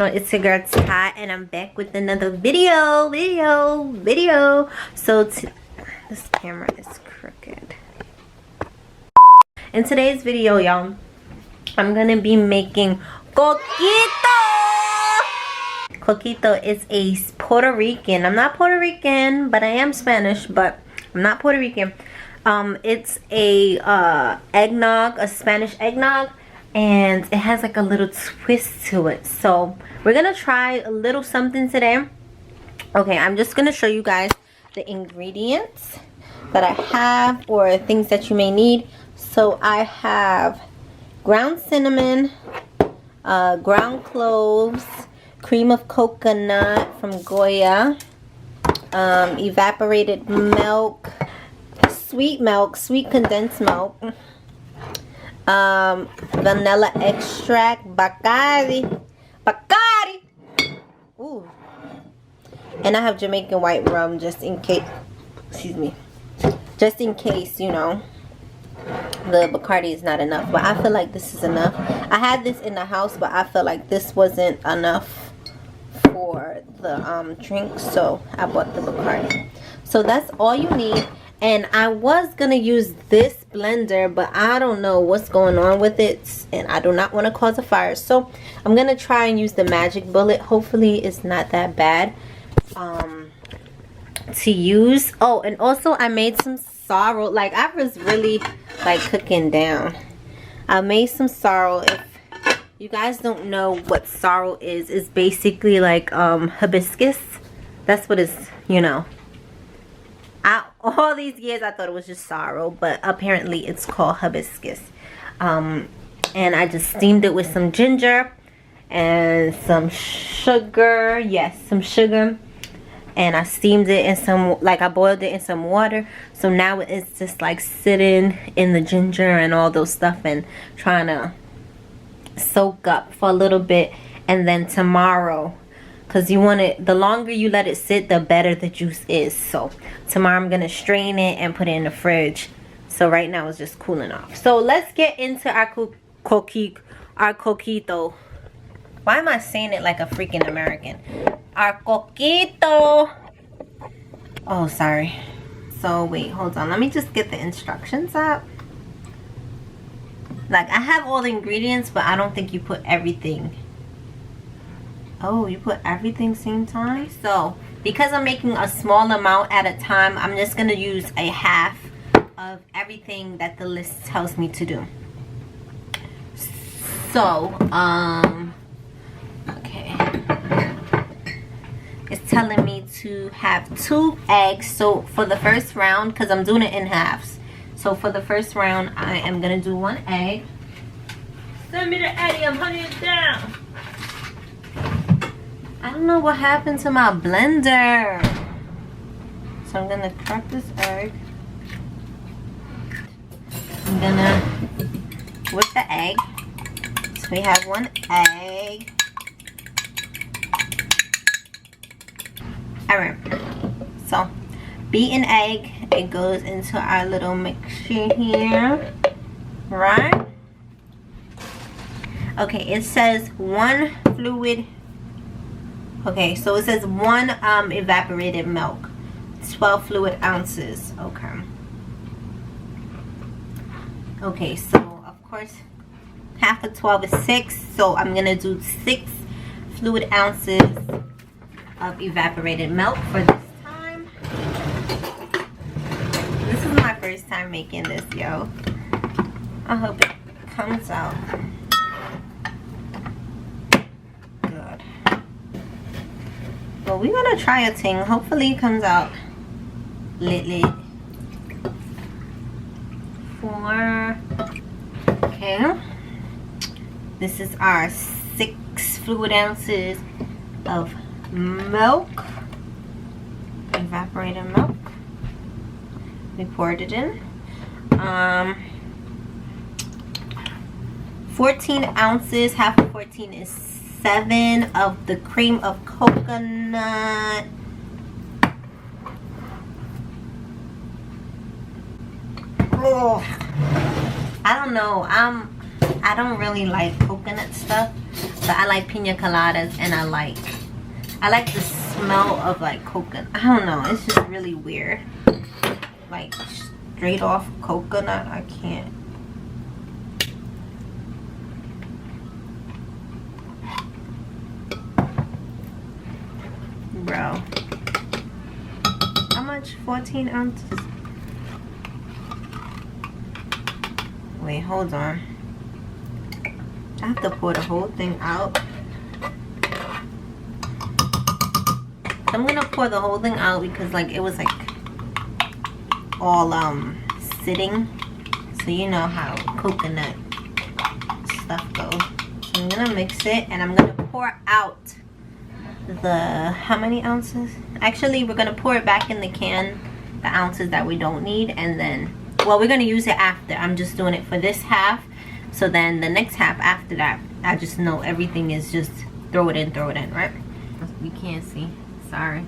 channel. It's your girl Tat, and I'm back with another video. So this camera is crooked. In today's video, y'all, I'm gonna be making Coquito. Coquito is a Puerto Rican. I'm not Puerto Rican, but I am Spanish, but I'm not Puerto Rican. It's a eggnog, a Spanish eggnog, and it has like a little twist to it. So we're gonna try a little something today. Okay, I'm just gonna show you guys the ingredients that I have, or things that you may need. So I have ground cinnamon, ground cloves, cream of coconut from Goya, evaporated milk, sweet condensed milk, vanilla extract, Bacardi, ooh, and I have Jamaican white rum just in case, just in case, you know, the Bacardi is not enough. But I feel like this is enough. I had this in the house, but I feel like this wasn't enough for the drink, so I bought the Bacardi. So that's all you need. And I was gonna use this blender, but I don't know what's going on with it, and I do not want to cause a fire, so I'm gonna try and use the magic bullet. Hopefully it's not that bad to use. Oh, and also I made some sorrel. Like, I was really like cooking down. I made some sorrel. If you guys don't know what sorrel is, it's basically like hibiscus. That's what it's, you know. All these years I thought it was just sorrel, but apparently it's called hibiscus. And I just steamed it with some ginger and some sugar. Yes, some sugar. And I steamed it in some, like, I boiled it in some water. So now it's just like sitting in the ginger and all those stuff and trying to soak up for a little bit. And then tomorrow, because you want it, the longer you let it sit, the better the juice is. So tomorrow I'm gonna strain it and put it in the fridge. So right now it's just cooling off. So let's get into our coquito. Why am I saying it like a freaking American? Our coquito. Oh, sorry. So wait, hold on. Let me just get the instructions up. Like, I have all the ingredients, but I don't think you put everything. Oh, you put everything same time? So, because I'm making a small amount at a time, I'm just going to use a half of everything that the list tells me to do. So, okay. It's telling me to have 2 eggs. So, for the first round, because I'm doing it in halves. So, for the first round, I am going to do 1 egg. Send me the Eddie, I'm hunting it down. I don't know what happened to my blender. So I'm gonna crack this egg. I'm gonna whip the egg. So we have 1 egg. Alright. So beaten egg, it goes into our little mixture here. Right? Okay, it says 1 fluid. Okay, so it says 1 evaporated milk, 12 fluid ounces. Okay. Okay, so of course half of 12 is 6, so I'm gonna do 6 fluid ounces of evaporated milk for this time. This is my first time making this, yo. I hope it comes out good. Well, we're gonna try a thing. Hopefully it comes out lit. 4. Okay. This is our 6 fluid ounces of milk. Evaporated milk. We poured it in. 14 ounces. Half of 14 is 7 of the cream of coconut. Oh, I don't know. I don't really like coconut stuff, But I like pina coladas, and I like the smell of like coconut. I don't know, it's just really weird. Like straight off coconut, I can't. Bro, how much? 14 ounces? Wait, hold on. I have to pour the whole thing out. I'm gonna pour the whole thing out because like it was like all sitting. So you know how coconut stuff goes. So I'm gonna mix it and I'm gonna pour out the, how many ounces? Actually, we're gonna pour it back in the can, the ounces that we don't need, and then, well, we're gonna use it after. I'm just doing it for this half, so then the next half after that, I just know everything is just throw it in, right? You can't see, sorry.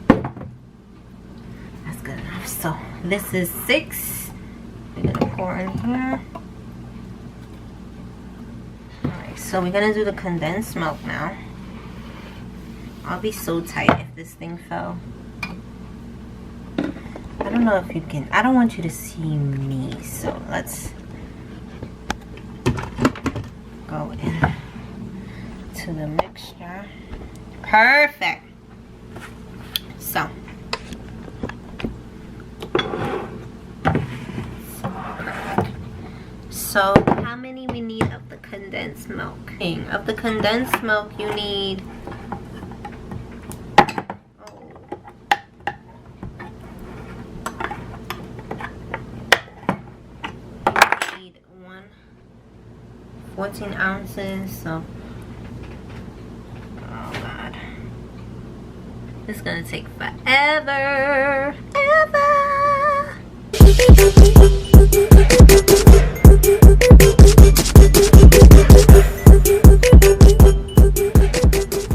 That's good enough. So this is 6. We're gonna pour in here. Alright, so we're gonna do the condensed milk now. I'll be so tight if this thing fell. I don't know if you can. I don't want you to see me, so let's go in to the mixture. Perfect. So how many we need of the condensed milk? Of the condensed milk, you need one 14 ounces. So oh god, it's gonna take forever.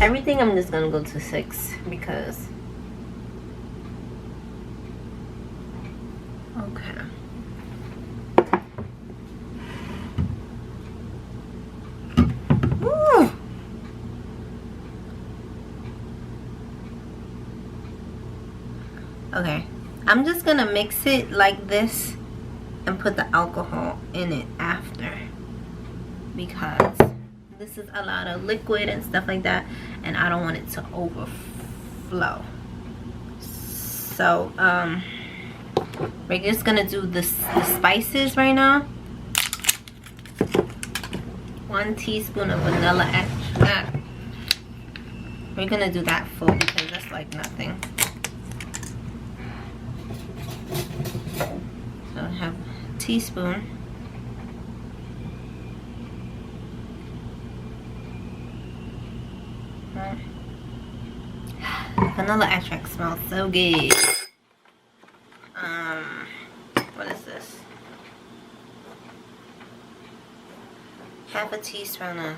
Everything I'm just gonna go to 6 because okay. Woo. Okay, I'm just gonna mix it like this and put the alcohol in it after, because this is a lot of liquid and stuff like that, and I don't want it to overflow. So we're just gonna do the spices right now. 1 teaspoon of vanilla extract. We're gonna do that full because that's like nothing. So I have a teaspoon. Vanilla extract smells so good. What is this? Half a teaspoon of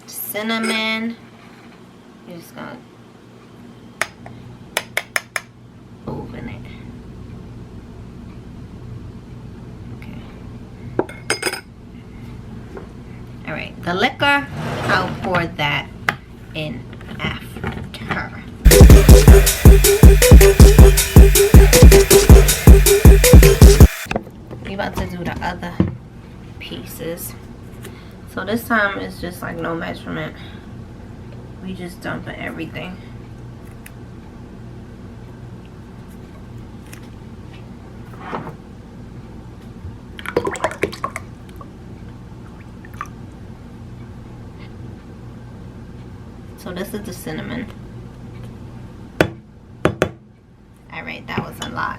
cinnamon. You're just gonna open it. Okay. Alright, the liquor, I'll pour that in after. We're about to do the other pieces. So this time it's just like no measurement. We just dumping everything. So this is the cinnamon. Alright, that was a lot.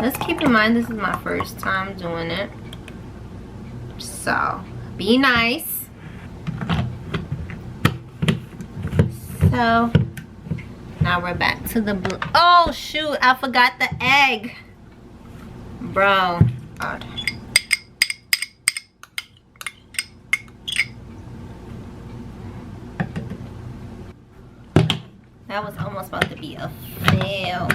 Let's keep in mind this is my first time doing it. So, be nice. So, now we're back to the blue. Oh shoot, I forgot the egg. Bro, God. That was almost about to be a fail.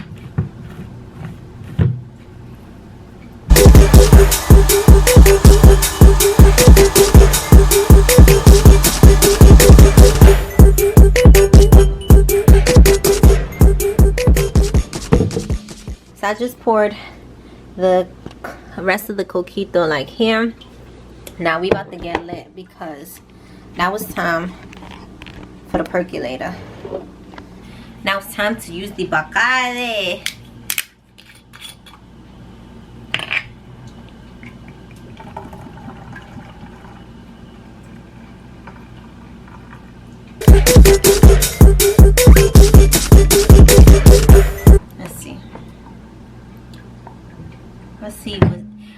So I just poured the rest of the coquito like here. Now we about to get lit because now it's time for the percolator. Now it's time to use the bacade.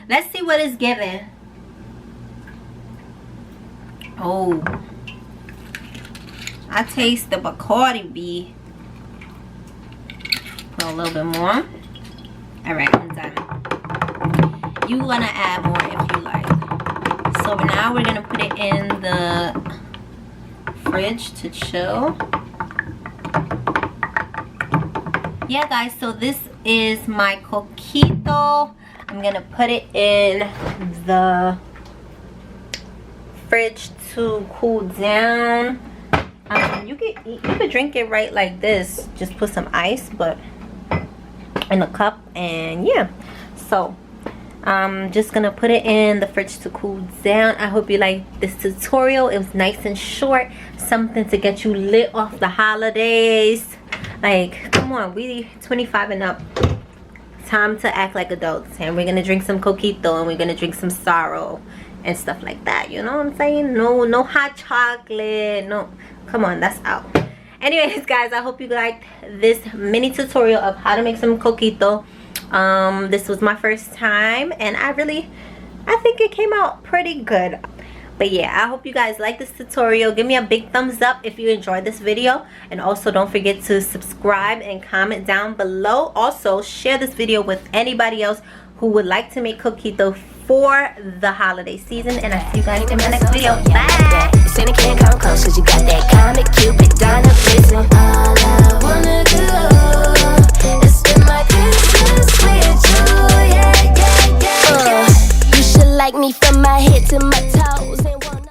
Let's see what it's giving. Oh, I taste the Bacardi B. Put a little bit more. All right, I'm done. You wanna add more if you like. So now we're gonna put it in the fridge to chill. Yeah, guys. So this is my coquito. I'm gonna put it in the fridge to cool down. You could drink it right like this. Just put some ice, but in a cup, and yeah. So I'm just gonna put it in the fridge to cool down. I hope you like this tutorial. It was nice and short, something to get you lit off the holidays. Like, come on, we 25 and up. Time to act like adults, and we're gonna drink some coquito, and we're gonna drink some sorrow and stuff like that. You know what I'm saying? No hot chocolate. No, come on, that's out. Anyways, guys, I hope you liked this mini tutorial of how to make some coquito. This was my first time, and I think it came out pretty good. But yeah, I hope you guys like this tutorial. Give me a big thumbs up if you enjoyed this video, and also don't forget to subscribe and comment down below. Also, share this video with anybody else who would like to make coquito for the holiday season, and I'll see you guys in my next video. Bye.